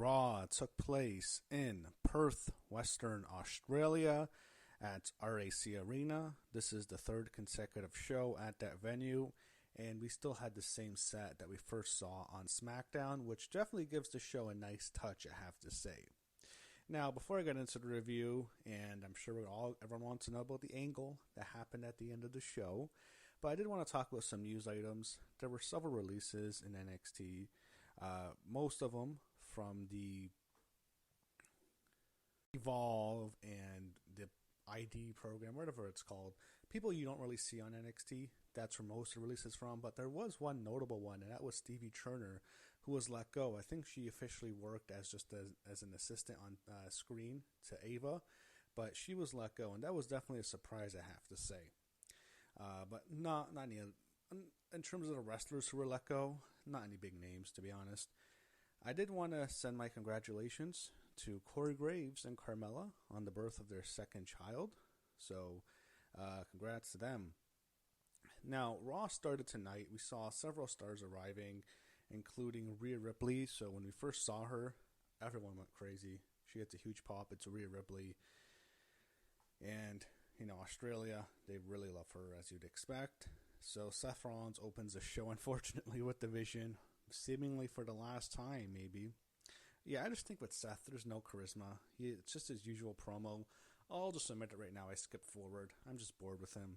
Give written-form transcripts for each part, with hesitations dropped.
Raw took place in Perth, Western Australia at RAC Arena. This is the third consecutive show at that venue, and we still had the same set that we first saw on SmackDown, which definitely gives the show a nice touch, I have to say. Now, before I get into the review, and I'm sure everyone wants to know about the angle that happened at the end of the show, but I did want to talk about some news items. There were several releases in NXT, most of them from the Evolve and the ID program, whatever it's called. People you don't really see on NXT, that's where most of the releases from, but there was one notable one, and that was Stevie Turner, who was let go. I think she officially worked as an assistant on screen to Ava, but she was let go, and that was definitely a surprise, I have to say. But not any, in terms of the wrestlers who were let go, not any big names, to be honest. I did want to send my congratulations to Corey Graves and Carmella on the birth of their second child. So, congrats to them. Now, Raw started tonight. We saw several stars arriving, including Rhea Ripley. So when we first saw her, everyone went crazy. She gets a huge pop. It's Rhea Ripley. And, Australia, they really love her, as you'd expect. So Seth Rollins opens the show, unfortunately, with the Vision, seemingly for the last time, maybe. Yeah, I just think with Seth, there's no charisma. It's just his usual promo. I'll just admit it right now, I skipped forward. I'm just bored with him.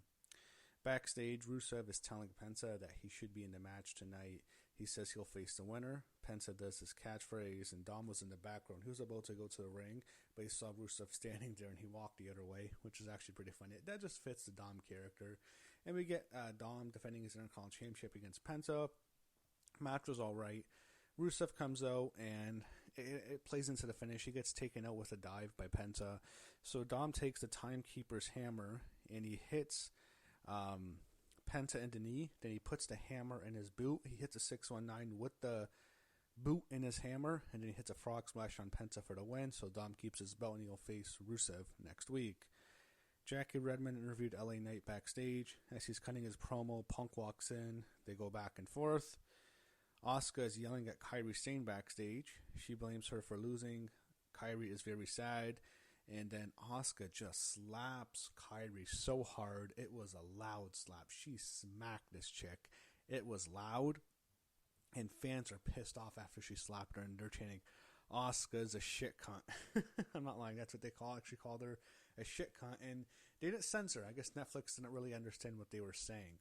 Backstage, Rusev is telling Penta that he should be in the match tonight. He says he'll face the winner. Penta does his catchphrase, and Dom was in the background. He was about to go to the ring, but he saw Rusev standing there, and he walked the other way, which is actually pretty funny. That just fits the Dom character. And we get Dom defending his Intercontinental Championship against Penta. Match was all right. Rusev comes out, and it plays into the finish. He gets taken out with a dive by Penta. So Dom takes the Timekeeper's hammer, and he hits Penta in the knee. Then he puts the hammer in his boot. He hits a 619 with the boot in his hammer, and then he hits a frog splash on Penta for the win. So Dom keeps his belt, and he'll face Rusev next week. Jackie Redmond interviewed LA Knight backstage. As he's cutting his promo, Punk walks in. They go back and forth. Asuka is yelling at Kairi Sane backstage. She blames her for losing. Kairi is very sad. And then Asuka just slaps Kairi so hard. It was a loud slap. She smacked this chick. It was loud. And fans are pissed off after she slapped her. And they're chanting, Asuka's a shit cunt. I'm not lying. That's what they actually called her, a shit cunt. And they didn't censor her. I guess Netflix didn't really understand what they were saying.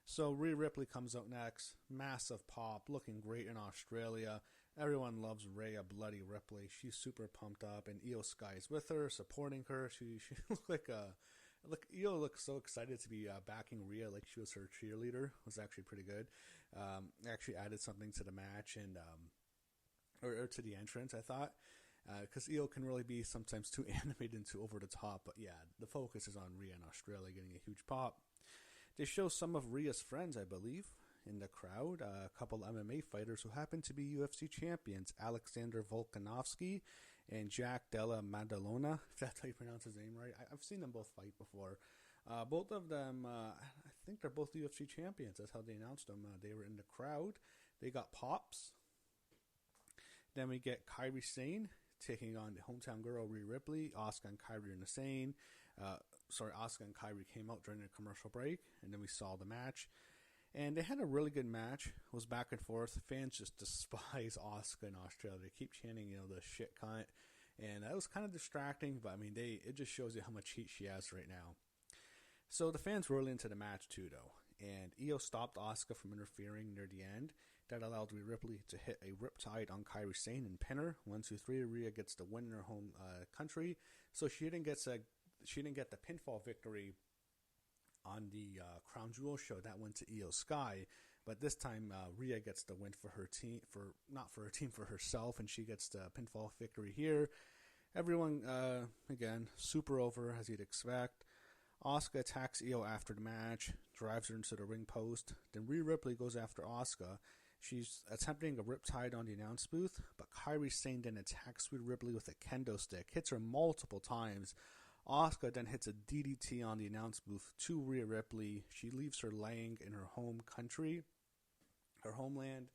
So Rhea Ripley comes out next. Massive pop. Looking great in Australia. Everyone loves Rhea Bloody Ripley. She's super pumped up, and Io Sky is with her, supporting her. She looked like Io looked so excited to be backing Rhea, like she was her cheerleader. It was actually pretty good. Actually added something to the match and or to the entrance, I thought, because Io can really be sometimes too animated and too over the top. But yeah, the focus is on Rhea in Australia getting a huge pop. They show some of Rhea's friends, I believe, in the crowd. A couple MMA fighters who happen to be UFC champions, Alexander Volkanovski and Jack Della Maddalona, if that's how you pronounce his name right. I've seen them both fight before. Both of them, I think they're both UFC champions. That's how they announced them. They were in the crowd. They got pops. Then we get Kairi Sane taking on the hometown girl, Rhea Ripley. Asuka and Kairi in the Sane. Asuka and Kairi came out during the commercial break, and then we saw the match. And they had a really good match. It was back and forth. Fans just despise Asuka in Australia. They keep chanting, the shit cunt. And that was kind of distracting, but I mean, it just shows you how much heat she has right now. So the fans were really into the match too, though. And Io stopped Asuka from interfering near the end. That allowed Rhea Ripley to hit a riptide on Kairi Sane and pin her. 1, 2, 3. Rhea gets the win in her home country. So she didn't get the pinfall victory on the Crown Jewel show. That went to Io Sky, but this time Rhea gets the win for her team, for herself, and she gets the pinfall victory here. Everyone, again, super over as you'd expect. Asuka attacks Io after the match, drives her into the ring post. Then Rhea Ripley goes after Asuka. She's attempting a riptide on the announce booth, but Kairi Sane then attacks Rhea Ripley with a kendo stick, hits her multiple times. Asuka then hits a DDT on the announce booth to Rhea Ripley. She leaves her laying in her home country, her homeland.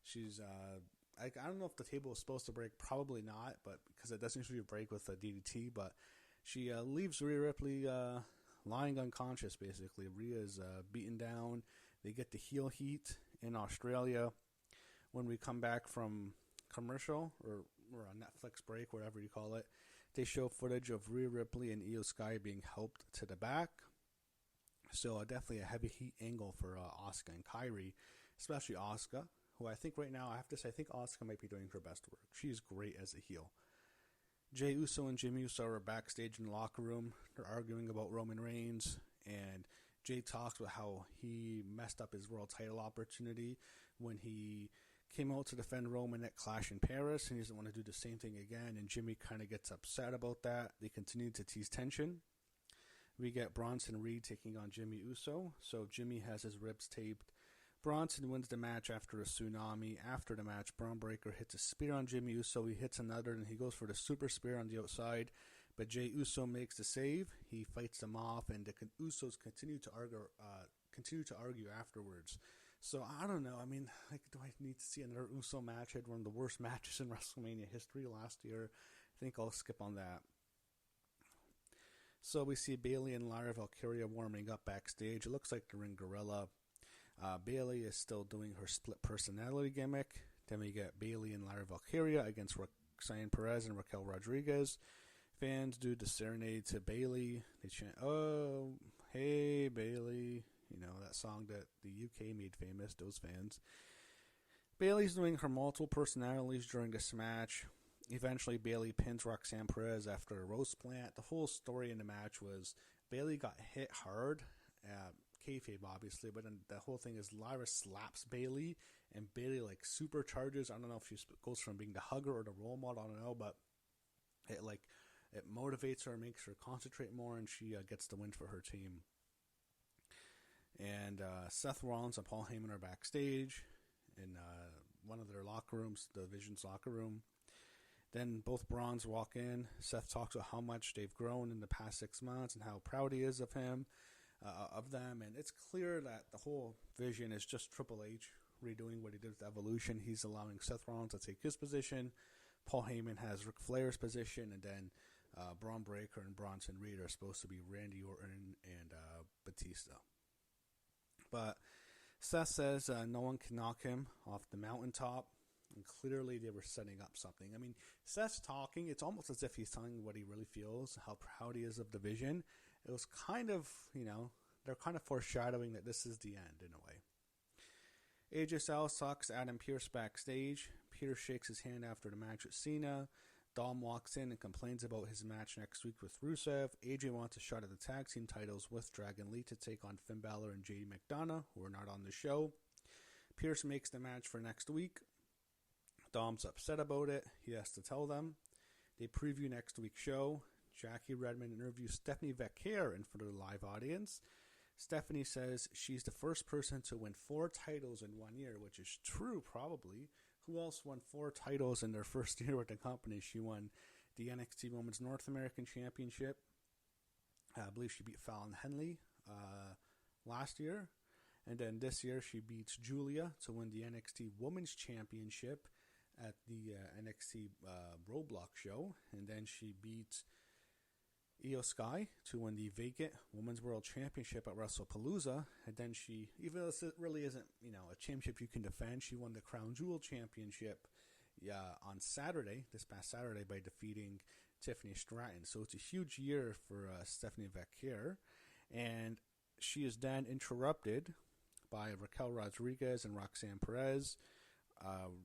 She's I don't know if the table was supposed to break. Probably not, but because it doesn't usually break with a DDT. But she leaves Rhea Ripley lying unconscious, basically. Rhea's beaten down. They get the heel heat in Australia. When we come back from commercial or a Netflix break, whatever you call it, they show footage of Rhea Ripley and Io Sky being helped to the back. So definitely a heavy heat angle for Asuka and Kairi, especially Asuka, who I think right now, I have to say, I think Asuka might be doing her best work. She's great as a heel. Jey Uso and Jimmy Uso are backstage in the locker room. They're arguing about Roman Reigns, and Jey talks about how he messed up his world title opportunity when he came out to defend Roman at Clash in Paris, and he doesn't want to do the same thing again, and Jimmy kind of gets upset about that. They continue to tease tension. We get Bronson Reed taking on Jimmy Uso, so Jimmy has his ribs taped. Bronson wins the match after a tsunami. After the match, Braun Breaker hits a spear on Jimmy Uso. He hits another, and he goes for the super spear on the outside. But Jey Uso makes the save. He fights them off, and the Usos continue to argue afterwards. So I don't know. I mean, like, do I need to see another Uso match? I had one of the worst matches in WrestleMania history last year. I think I'll skip on that. So we see Bayley and Lyra Valkyria warming up backstage. It looks like they're in Gorilla. Bayley is still doing her split personality gimmick. Then we get Bayley and Lyra Valkyria against Roxanne Perez and Raquel Rodriguez. Fans do the serenade to Bayley. They chant, "Oh, hey, Bayley." You know, that song that the UK made famous, those fans. Bayley's doing her multiple personalities during this match. Eventually, Bayley pins Roxanne Perez after a roast plant. The whole story in the match was Bayley got hit hard. Kayfabe, obviously, but then the whole thing is Lyra slaps Bayley, and Bayley, like, supercharges. I don't know if she goes from being the hugger or the role model, I don't know, but it motivates her, makes her concentrate more, and she gets the win for her team. And Seth Rollins and Paul Heyman are backstage in one of their locker rooms, the Vision's locker room. Then both Brawns walk in. Seth talks about how much they've grown in the past 6 months and how proud he is of them. And it's clear that the whole Vision is just Triple H redoing what he did with Evolution. He's allowing Seth Rollins to take his position. Paul Heyman has Ric Flair's position, and then Braun Breaker and Bronson Reed are supposed to be Randy Orton and Batista. But Seth says no one can knock him off the mountaintop, and clearly they were setting up something. I mean, Seth's talking, it's almost as if he's telling what he really feels, how proud he is of the Vision. It was kind of, they're kind of foreshadowing that this is the end in a way. AJ Styles talks Adam Pearce backstage. Pearce shakes his hand after the match with Cena. Dom walks in and complains about his match next week with Rusev. AJ wants a shot at the tag team titles with Dragon Lee to take on Finn Balor and JD McDonough, who are not on the show. Pearce makes the match for next week. Dom's upset about it. He has to tell them. They preview next week's show. Jackie Redmond interviews Stephanie Vacquer in front of the live audience. Stephanie says she's the first person to win 4 titles in 1 year, which is true, probably. Who else won 4 titles in their first year with the company? She won the NXT Women's North American Championship. I believe she beat Fallon Henley last year. And then this year she beats Julia to win the NXT Women's Championship at the NXT Roadblock show. And then she beat Io Sky to win the vacant Women's World Championship at WrestlePalooza. And then she, even though this really isn't, a championship you can defend, she won the Crown Jewel Championship on Saturday, this past Saturday, by defeating Tiffany Stratton. So it's a huge year for Stephanie Vacquer. And she is then interrupted by Raquel Rodriguez and Roxanne Perez.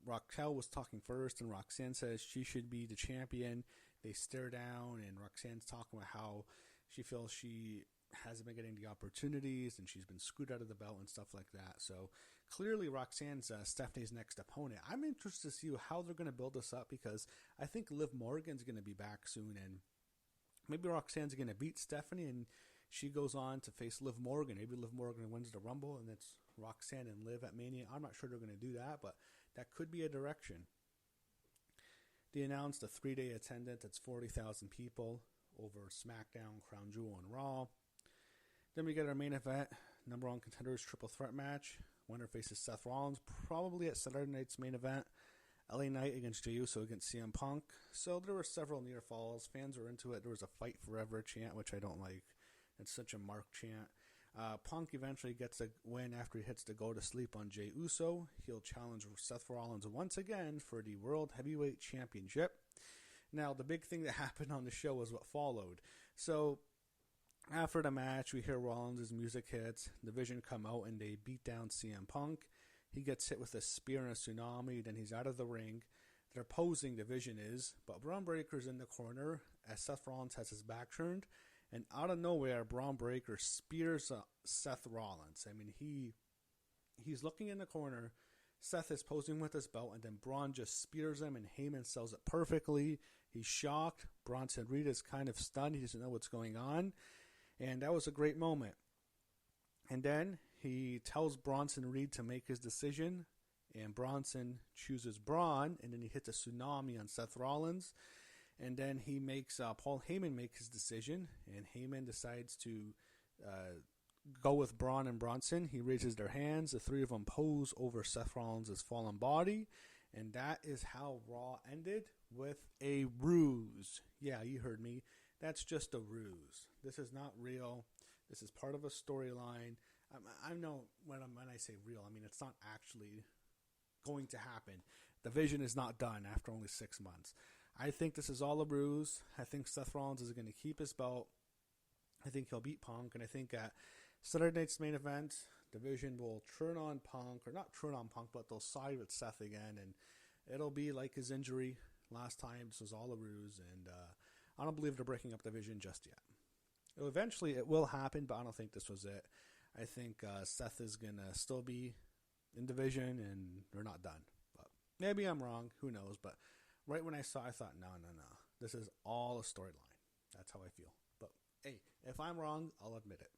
Raquel was talking first, and Roxanne says she should be the champion. They stare down, and Roxanne's talking about how she feels she hasn't been getting the opportunities, and she's been screwed out of the belt and stuff like that. So clearly Roxanne's Stephanie's next opponent. I'm interested to see how they're going to build this up, because I think Liv Morgan's going to be back soon, and maybe Roxanne's going to beat Stephanie, and she goes on to face Liv Morgan. Maybe Liv Morgan wins the Rumble, and it's Roxanne and Liv at Mania. I'm not sure they're going to do that, but that could be a direction. They announced a 3-day attendance. That's 40,000 people over SmackDown, Crown Jewel, and Raw. Then we get our main event, number 1 contenders triple threat match. Winner faces Seth Rollins, probably at Saturday night's main event. LA Knight against Jey Uso against CM Punk. So there were several near falls. Fans were into it. There was a fight forever chant, which I don't like. It's such a mark chant. Punk eventually gets a win after he hits the go to sleep on Jey Uso. He'll challenge Seth Rollins once again for the World Heavyweight Championship. Now, the big thing that happened on the show was what followed. So, after the match, we hear Rollins' music hits. The Division come out and they beat down CM Punk. He gets hit with a spear and a tsunami. Then he's out of the ring. They're posing, Division is. But Braun Breaker's in the corner as Seth Rollins has his back turned. And out of nowhere, Braun Breaker spears Seth Rollins. I mean, he's looking in the corner. Seth is posing with his belt, and then Braun just spears him, and Heyman sells it perfectly. He's shocked. Bronson Reed is kind of stunned. He doesn't know what's going on. And that was a great moment. And then he tells Bronson Reed to make his decision, and Bronson chooses Braun, and then he hits a tsunami on Seth Rollins. And then he makes Paul Heyman make his decision, and Heyman decides to go with Braun and Bronson. He raises their hands. The three of them pose over Seth Rollins' fallen body, and that is how Raw ended, with a ruse. Yeah, you heard me. That's just a ruse. This is not real. This is part of a storyline. I know when I say real, I mean it's not actually going to happen. The Division is not done after only 6 months. I think this is all a ruse. I think Seth Rollins is going to keep his belt. I think he'll beat Punk. And I think at Saturday night's main event, Division will turn on Punk. Or not turn on Punk, but they'll side with Seth again. And it'll be like his injury last time. This was all a ruse. And I don't believe they're breaking up Division just yet. Eventually it will happen, but I don't think this was it. I think Seth is going to still be in Division, and they're not done. But maybe I'm wrong. Who knows? But right when I saw it, I thought, no. This is all a storyline. That's how I feel. But, hey, if I'm wrong, I'll admit it.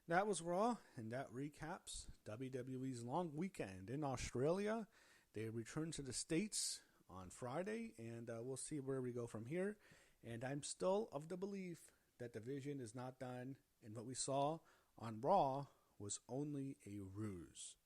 That was Raw, and that recaps WWE's long weekend in Australia. They return to the States on Friday, and we'll see where we go from here. And I'm still of the belief that Division is not done, and what we saw on Raw was only a ruse.